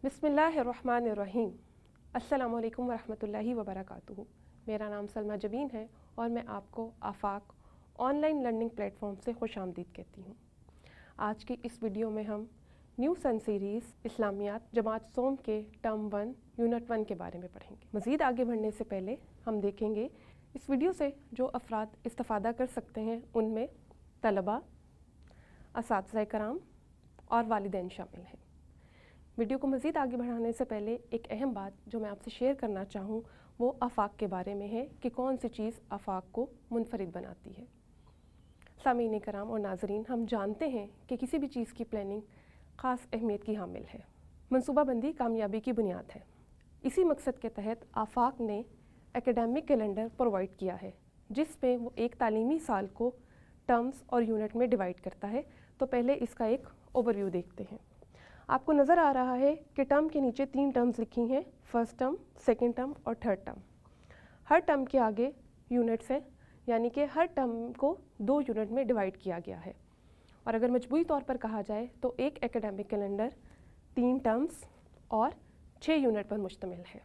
बिस्मिल्लाहिर्रहमानिर्रहीम। अस्सलामु अलैकुम वरहमतुल्लाहि वबरकातुहू। मेरा नाम सलमा जबीन है और मैं आपको आफाक ऑनलाइन लर्निंग प्लेटफॉर्म से खुशामदीद कहती हूँ। आज की इस वीडियो में हम न्यू सन सीरीज़ इस्लामियात जमात सोम के टर्म 1 यूनिट 1 के बारे में पढ़ेंगे। मज़ीद आगे बढ़ने से पहले हम देखेंगे इस वीडियो से जो अफराद इस्तिफ़ादा कर सकते हैं उनमें तलबा, असातिज़ा कराम और वालिदैन शामिल हैं। वीडियो को मज़ीद आगे बढ़ाने से पहले एक अहम बात जो मैं आपसे शेयर करना चाहूँ वो आफाक के बारे में है कि कौन सी चीज़ आफाक को मुनफरिद बनाती है। सामीन कराम और नाजरीन, हम जानते हैं कि किसी भी चीज़ की प्लानिंग ख़ास अहमियत की हामिल है। मनसूबाबंदी कामयाबी की बुनियाद है। इसी मकसद के तहत आफाक ने एकेडमिक कैलेंडर प्रोवाइड किया है जिसमें वो एक तालीमी साल को टर्म्स और यूनिट में डिवाइड करता है। तो पहले इसका एक ओवरव्यू देखते हैं। आपको नज़र आ रहा है कि टर्म के नीचे 3 टर्म्स लिखी हैं, फर्स्ट टर्म, सेकंड टर्म और थर्ड टर्म। हर टर्म के आगे यूनिट्स हैं, यानी कि हर टर्म को 2 यूनिट में डिवाइड किया गया है। और अगर मजबूरी तौर पर कहा जाए तो एक एकेडमिक कैलेंडर 3 टर्म्स और 6 यूनिट पर मुश्तमिल है।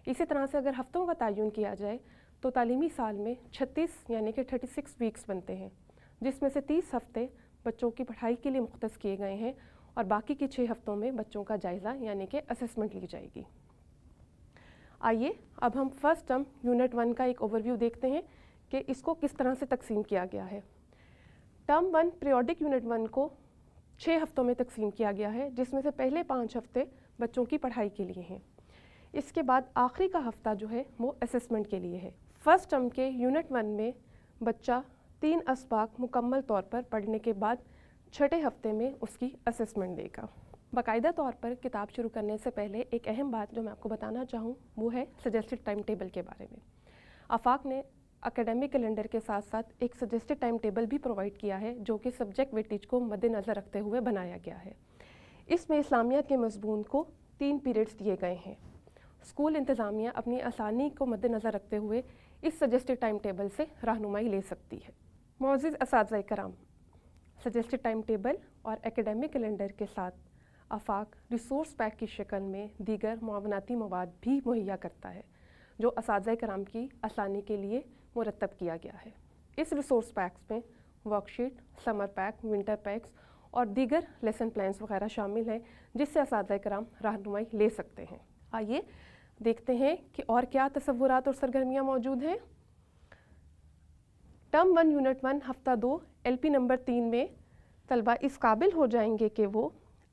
इसी तरह से अगर हफ्तों का तयन किया जाए तो तालीमी साल में 36 यानी कि 36 वीक्स बनते हैं, जिसमें से 30 हफ्ते बच्चों की पढ़ाई के लिए मुख्तस किए गए हैं और बाकी के 6 हफ्तों में बच्चों का जायज़ा यानी कि असेसमेंट ली जाएगी। आइए अब हम फर्स्ट टर्म यूनिट 1 का एक ओवरव्यू देखते हैं कि इसको किस तरह से तकसीम किया गया है। टर्म 1 पीरियोडिक यूनिट 1 को 6 हफ्तों में तकसीम किया गया है, जिसमें से पहले 5 हफ्ते बच्चों की पढ़ाई के लिए हैं। इसके बाद आखिरी का हफ्ता जो है वो असेसमेंट के लिए है। फर्स्ट टर्म के यूनिट 1 में बच्चा 3 असबाक मुकम्मल तौर पर पढ़ने के बाद छठे हफ्ते में उसकी असेसमेंट देगा। बाकायदा तौर पर किताब शुरू करने से पहले एक अहम बात जो मैं आपको बताना चाहूँ वो है सजेस्टेड टाइम टेबल के बारे में। आफाक ने एकेडमिक कैलेंडर के साथ साथ एक सजेस्टेड टाइम टेबल भी प्रोवाइड किया है जो कि सब्जेक्ट वेटेज को मद्देनज़र रखते हुए बनाया गया है। इसमें इस्लामियात के मज़मून को 3 पीरियड्स दिए गए हैं। स्कूल इंतज़ामिया अपनी आसानी को मद्देनज़र रखते हुए इस सजेस्टेड टाइम टेबल से रहनुमाई ले सकती है। मोअज़्ज़िज़ असातिज़ा कराम, सजेस्टेड टाइम टेबल और एकेडमिक कैलेंडर के साथ आफाक रिसोर्स पैक की शक्ल में दीगर मुआवनाती मवाद भी मुहैया करता है जो असातिज़ा कराम की आसानी के लिए मुरतब किया गया है। इस रिसोर्स पैक्स में worksheet, summer pack, winter PACS और दीगर लेसन प्लान्स वगैरह शामिल हैं जिससे असातिज़ा कराम रहनुमाई ले सकते हैं। आइए देखते हैं कि और क्या तसव्वुरात और सरगर्मियाँ मौजूद हैं। टर्म 1 यूनिट 1 हफ्ता 2 LP नंबर 3 में तलबा इस काबिल हो जाएंगे कि वो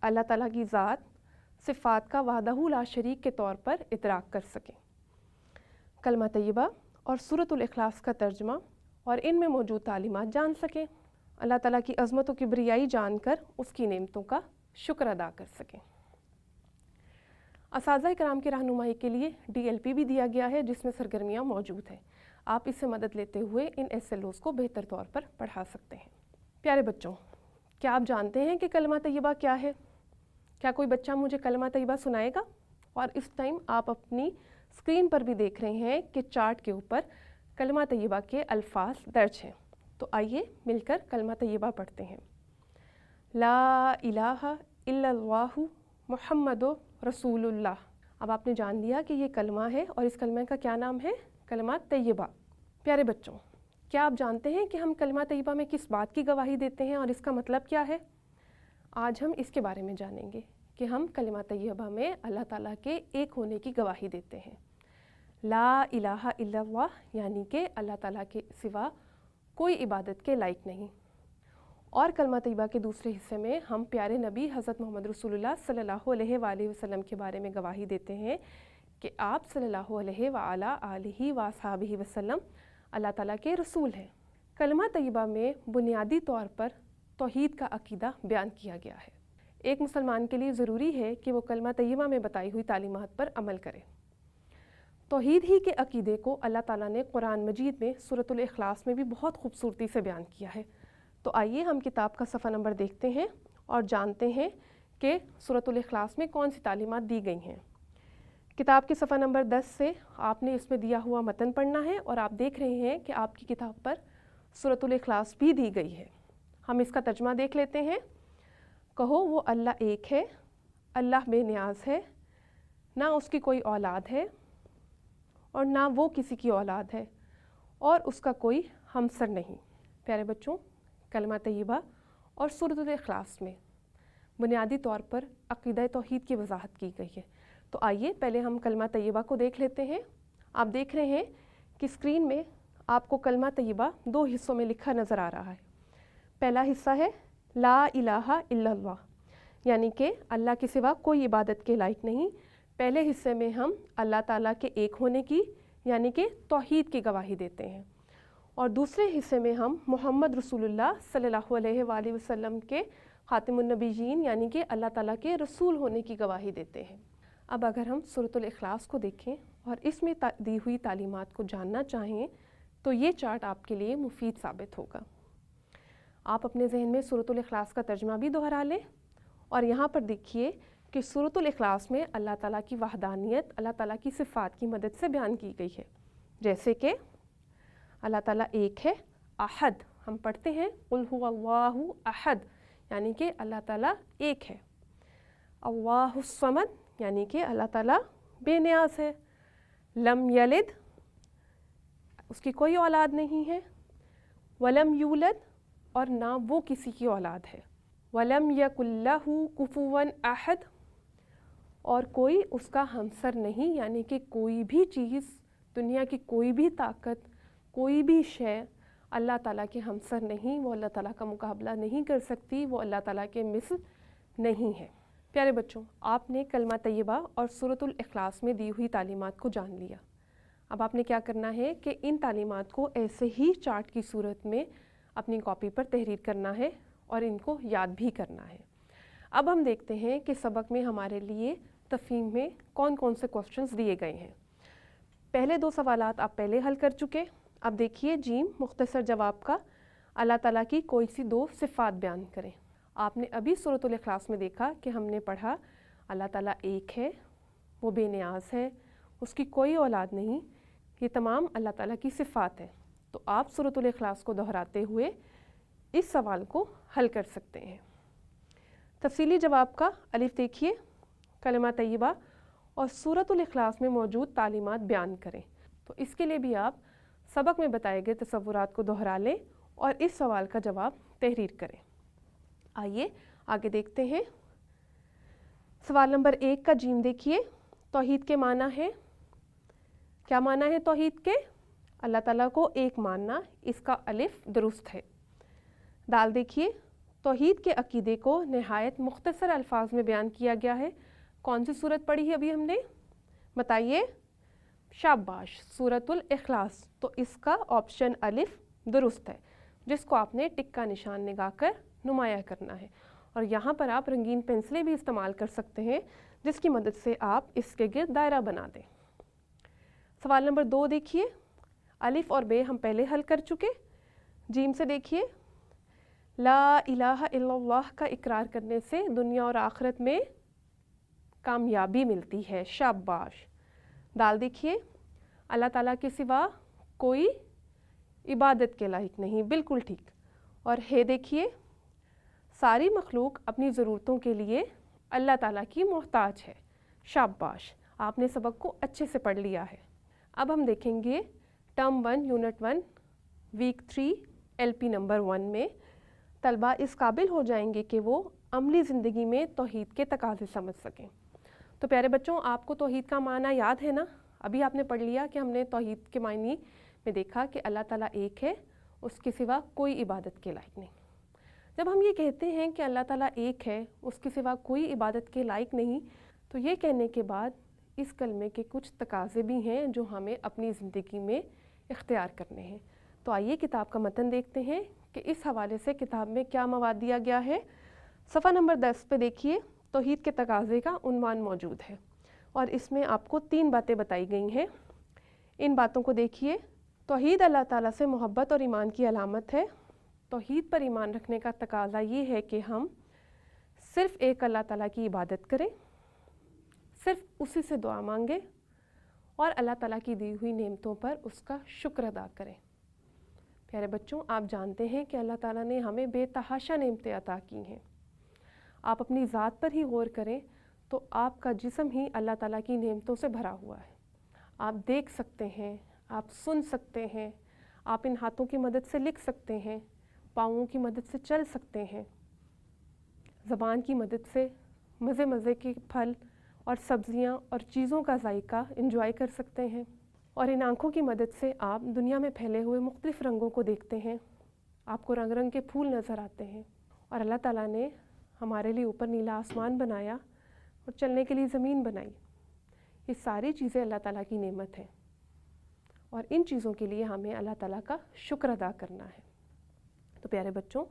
अल्लाह ताला की ज़ात सिफ़ात का वहदहू ला शरीक के तौर पर इदराक कर सकें, कलमा तय्यबा और सूरतुल इखलास का तर्जुमा और इनमें मौजूद तालीमात जान सकें, अल्लाह ताला की अज़मत व किब्रियाई जानकर उसकी नेमतों का शुक्र अदा कर सकें। असातिज़ा कराम की रहनुमाई के लिए DLP भी दिया गया है जिसमें सरगर्मियाँ मौजूद हैं। आप इससे मदद लेते हुए इन SLOs को बेहतर तौर पर पढ़ा सकते हैं। प्यारे बच्चों, क्या आप जानते हैं कि कलमा तय्यबा क्या है? क्या कोई बच्चा मुझे कलमा तय्यबा सुनाएगा? और इस टाइम आप अपनी स्क्रीन पर भी देख रहे हैं कि चार्ट के ऊपर कलमा तय्यबा के अल्फाज दर्ज हैं। तो आइए मिलकर कलमा तय्यबा पढ़ते हैं। ला इलाहा इल्लल्लाहु मुहम्मदुर रसूलुल्लाह। अब आपने जान लिया कि ये कलमा है और इस कलमे का क्या नाम है? कलमा तय्यबा। प्यारे बच्चों, क्या आप जानते हैं कि हम कलमा तय्यबा में किस बात की गवाही देते हैं और इसका मतलब क्या है? आज हम इसके बारे में जानेंगे कि हम कलमा तय्यबा में अल्लाह ताला के एक होने की गवाही देते हैं। ला इलाहा इल्लल्लाह यानी कि अल्लाह ताला के सिवा कोई इबादत के लायक नहीं। और कलमा तय्यबा के दूसरे हिस्से में हम प्यारे नबी हज़रत मोहम्मद रसूलुल्लाह सल्लल्लाहु अलैहि वसल्लम के बारे में गवाही देते हैं कि आप सल्लल्लाहु अलैहि व अस्हाबिही वसल्लम अल्लाह ताला के रसूल हैं। कलमा तय्यबा में बुनियादी तौर पर तौहीद का अकीदा बयान किया गया है। एक मुसलमान के लिए ज़रूरी है कि वो कलमा तय्यबा में बताई हुई तालीमात पर अमल करे। तौहीद ही के अकीदे को अल्लाह ताला ने कुरान मजीद में सूरतुल इखलास में भी बहुत खूबसूरती से बयान किया है। तो आइए हम किताब का सफ़ा नंबर देखते हैं और जानते हैं कि सूरतुल इखलास में कौन सी तालीमात दी गई हैं। किताब के सफ़ा नंबर 10 से आपने इसमें दिया हुआ मतन पढ़ना है और आप देख रहे हैं कि आपकी किताब पर सूरतुल इखलास भी दी गई है। हम इसका तर्जुमा देख लेते हैं। कहो वो अल्लाह एक है, अल्लाह बेनियाज है, ना उसकी कोई औलाद है और ना वो किसी की औलाद है और उसका कोई हमसर नहीं। प्यारे बच्चों, कलमा तय्यबा और सूरतुल इखलास में बुनियादी तौर पर अक़ीदा तौहीद की वजाहत की गई है। तो आइए पहले हम कलमा तय्यबा को देख लेते हैं। आप देख रहे हैं कि स्क्रीन में आपको कलमा तय्यबा 2 हिस्सों में लिखा नज़र आ रहा है। पहला हिस्सा है ला इलाहा इल्लल्लाह, यानी कि अल्लाह के सिवा कोई इबादत के लायक नहीं। पहले हिस्से में हम अल्लाह ताला के एक होने की यानी कि तौहीद की गवाही देते हैं और दूसरे हिस्से में हम मोहम्मद रसूलुल्लाह सल्लल्लाहु अलैहि वसल्लम के ख़ातिमुन नबीयीन यानी कि अल्लाह ताला के रसूल होने की गवाही देते हैं। अब अगर हम सूरतुल इखलास को देखें और इसमें दी हुई तालीमात को जानना चाहें तो ये चार्ट आपके लिए मुफीद साबित होगा। आप अपने जहन में सूरतुल इखलास का तर्जमा भी दोहरा लें और यहाँ पर देखिए कि सूरतुल इखलास में अल्लाह ताला की वहदानियत, अल्लाह ताला की सिफ़ात की मदद से बयान की गई है। जैसे कि अल्लाह ताला एक है, अहद हम पढ़ते हैं कुल हुवल्लाहु अहद, यानी कि अल्लाह ताला एक है। अल्लाहुस समद, यानी कि अल्लाह ताला बेनियाज है। लम यलिद, उसकी कोई औलाद नहीं है। वलम यूलद, और ना वो किसी की औलाद है। वलम यकुल्लहु कुफुवन अहद, और कोई उसका हमसर नहीं, यानी कि कोई भी चीज़, दुनिया की कोई भी ताकत, कोई भी शय अल्लाह ताला के हमसर नहीं, वो अल्लाह ताला का मुकाबला नहीं कर सकती, वो अल्लाह ताला के मिसल नहीं है। प्यारे बच्चों, आपने कलमा तय्यबा और सूरतुल इखलास में दी हुई तालीमात को जान लिया। अब आपने क्या करना है कि इन तालीमात को ऐसे ही चार्ट की सूरत में अपनी कॉपी पर तहरीर करना है और इनको याद भी करना है। अब हम देखते हैं कि सबक में हमारे लिए तफ़हीम में कौन कौन से क्वेश्चंस दिए गए हैं। पहले 2 सवालात आप पहले हल कर चुके। अब देखिए जीम मुख्तसर जवाब का, अल्लाह ताला की कोई सी 2 सिफ़ात बयान करें। आपने अभी सूरतुल इखलास में देखा कि हमने पढ़ा अल्लाह ताला एक है, वो बेनियाज है, उसकी कोई औलाद नहीं। ये तमाम अल्लाह ताला की सिफ़ात है। तो आप सूरतुल इखलास को दोहराते हुए इस सवाल को हल कर सकते हैं। तफसीली जवाब का अलिफ देखिए, कलमा तय्यबा और सूरतुल इखलास में मौजूद तालीमात बयान करें। तो इसके लिए भी आप सबक में बताए गए तसव्वुरात को दोहरा लें और इस सवाल का जवाब तहरीर करें। आइए आगे देखते हैं। सवाल नंबर 1 का जीम देखिए, तौहीद के माना है। क्या माना है तौहीद के? अल्लाह ताला को एक मानना, इसका अलिफ दुरुस्त है। दाल देखिए, तौहीद के अकीदे को नहायत मुख्तसर अल्फाज में बयान किया गया है। कौन सी सूरत पढ़ी है अभी हमने? बताइए। शाबाश, सूरतुल इखलास। तो इसका ऑप्शन अलिफ दुरुस्त है, जिसको आपने टिक का निशान लगाकर नुमाया करना है। और यहाँ पर आप रंगीन पेंसिलें भी इस्तेमाल कर सकते हैं, जिसकी मदद से आप इसके गिर्द दायरा बना दें। सवाल नंबर 2 देखिए, अलिफ और बे हम पहले हल कर चुके। जीम से देखिए, ला इलाहा इल्लल्लाह का इकरार करने से दुनिया और आखिरत में कामयाबी मिलती है। शाबाश। दाल देखिए, अल्लाह ताला के सिवा कोई इबादत के लायक नहीं, बिल्कुल ठीक। और हे देखिए, सारी मखलूक अपनी ज़रूरतों के लिए अल्लाह ताला की मोहताज है। शाबाश, आपने सबक को अच्छे से पढ़ लिया है। अब हम देखेंगे term 1 unit 1 week 3 LP number 1 में तलबा इस काबिल हो जाएंगे कि वो अमली ज़िंदगी में तौहीद के तकाज़े समझ सकें। तो प्यारे बच्चों, आपको तौहीद का माना याद है ना? अभी आपने पढ़ लिया कि हमने तौहीद के मायने में देखा कि अल्लाह ताला एक है, उसके सिवा कोई इबादत के लायक नहीं। जब हम ये कहते हैं कि अल्लाह ताला एक है, उसके सिवा कोई इबादत के लायक नहीं, तो ये कहने के बाद इस कलमे के कुछ तकाज़े भी हैं जो हमें अपनी ज़िंदगी में इख्तियार करने हैं। तो आइए किताब का मतन देखते हैं कि इस हवाले से किताब में क्या मवाद दिया गया है। सफ़ा नंबर 10 पे देखिए, तौहीद के तकाज़े का उन्वान मौजूद है और इसमें आपको 3 बातें बताई गई हैं। इन बातों को देखिए। तौहीद अल्लाह ताला से मोहब्बत और ईमान की अलामत है। तौहीद पर ईमान रखने का तकाज़ा ये है कि हम सिर्फ़ एक अल्लाह ताला की इबादत करें, सिर्फ़ उसी से दुआ मांगे और अल्लाह ताला की दी हुई नेमतों पर उसका शुक्र अदा करें। प्यारे बच्चों, आप जानते हैं कि अल्लाह ताला ने हमें बेतहाशा नेमतें अता की हैं। आप अपनी ज़ात पर ही गौर करें تو آپ کا جسم ہی اللہ تعالیٰ کی نعمتوں سے بھرا ہوا ہے۔ آپ دیکھ سکتے ہیں، آپ سن سکتے ہیں، آپ ان ہاتھوں کی مدد سے لکھ سکتے ہیں، پاؤں کی مدد سے چل سکتے ہیں، زبان کی مدد سے مزے مزے کے پھل اور سبزیاں اور چیزوں کا ذائقہ انجوائے کر سکتے ہیں، اور ان آنکھوں کی مدد سے آپ دنیا میں پھیلے ہوئے مختلف رنگوں کو دیکھتے ہیں، آپ کو رنگ رنگ کے پھول نظر آتے ہیں، اور اللہ تعالیٰ نے ہمارے لیے اوپر نیلا آسمان بنایا اور چلنے کے لیے زمین بنائی۔ یہ ساری چیزیں اللہ تعالیٰ کی نعمت ہیں، اور ان چیزوں کے لیے ہمیں اللہ تعالیٰ کا شکر ادا کرنا ہے۔ تو پیارے بچوں،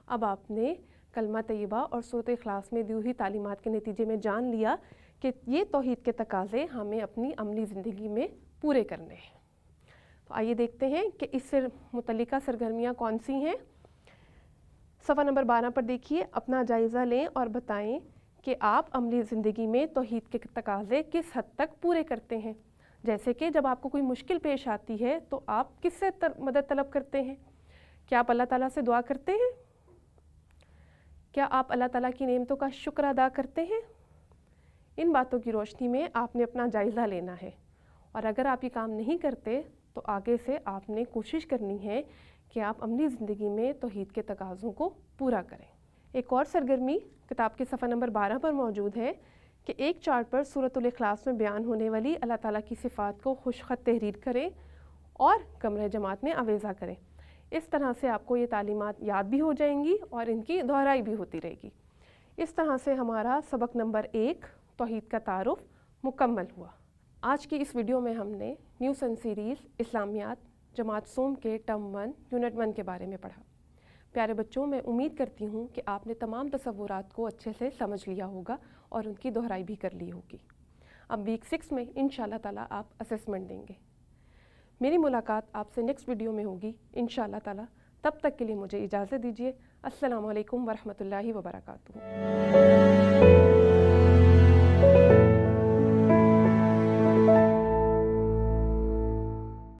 اب آپ نے کلمہ طیبہ اور سورۃ اخلاص میں دی ہوئی تعلیمات کے نتیجے میں جان لیا کہ یہ توحید کے تقاضے ہمیں اپنی عملی زندگی میں پورے کرنے ہیں۔ تو آئیے دیکھتے ہیں کہ اس سے متعلقہ سرگرمیاں کون سی ہیں۔ صفحہ نمبر 12 پر دیکھیے، اپنا جائزہ لیں اور بتائیں کہ آپ عملی زندگی میں توحید کے تقاضے کس حد تک پورے کرتے ہیں۔ جیسے کہ جب آپ کو کوئی مشکل پیش آتی ہے تو آپ کس سے مدد طلب کرتے ہیں؟ کیا آپ اللہ تعالیٰ سے دعا کرتے ہیں؟ کیا آپ اللہ تعالیٰ کی نعمتوں کا شکر ادا کرتے ہیں؟ ان باتوں کی روشنی میں آپ نے اپنا جائزہ لینا ہے، اور اگر آپ یہ کام نہیں کرتے تو آگے سے آپ نے کوشش کرنی ہے کہ آپ عملی زندگی میں توحید کے تقاضوں کو پورا کریں۔ ایک اور سرگرمی کتاب کے صفحہ نمبر 12 پر موجود ہے کہ ایک چارٹ پر سورۃ الاخلاص میں بیان ہونے والی اللہ تعالیٰ کی صفات کو خوش خط تحریر کریں اور کمرہ جماعت میں آویزہ کریں۔ اس طرح سے آپ کو یہ تعلیمات یاد بھی ہو جائیں گی اور ان کی دہرائی بھی ہوتی رہے گی۔ اس طرح سے ہمارا سبق نمبر 1 توحید کا تعارف مکمل ہوا۔ آج کی اس ویڈیو میں ہم نے نیو سن سیریز اسلامیات جماعت سوم کے ٹرم 1 یونٹ 1 کے بارے میں پڑھا۔ پیارے بچوں، میں امید کرتی ہوں کہ آپ نے تمام تصورات کو اچھے سے سمجھ لیا ہوگا اور ان کی دہرائی بھی کر لی ہوگی۔ اب ویک 6 میں انشاءاللہ تعالیٰ آپ اسسمنٹ دیں گے۔ میری ملاقات آپ سے نیکسٹ ویڈیو میں ہوگی انشاءاللہ تعالیٰ۔ تب تک کے لیے مجھے اجازت دیجیے۔ السلام علیکم ورحمۃ اللہ وبرکاتہ۔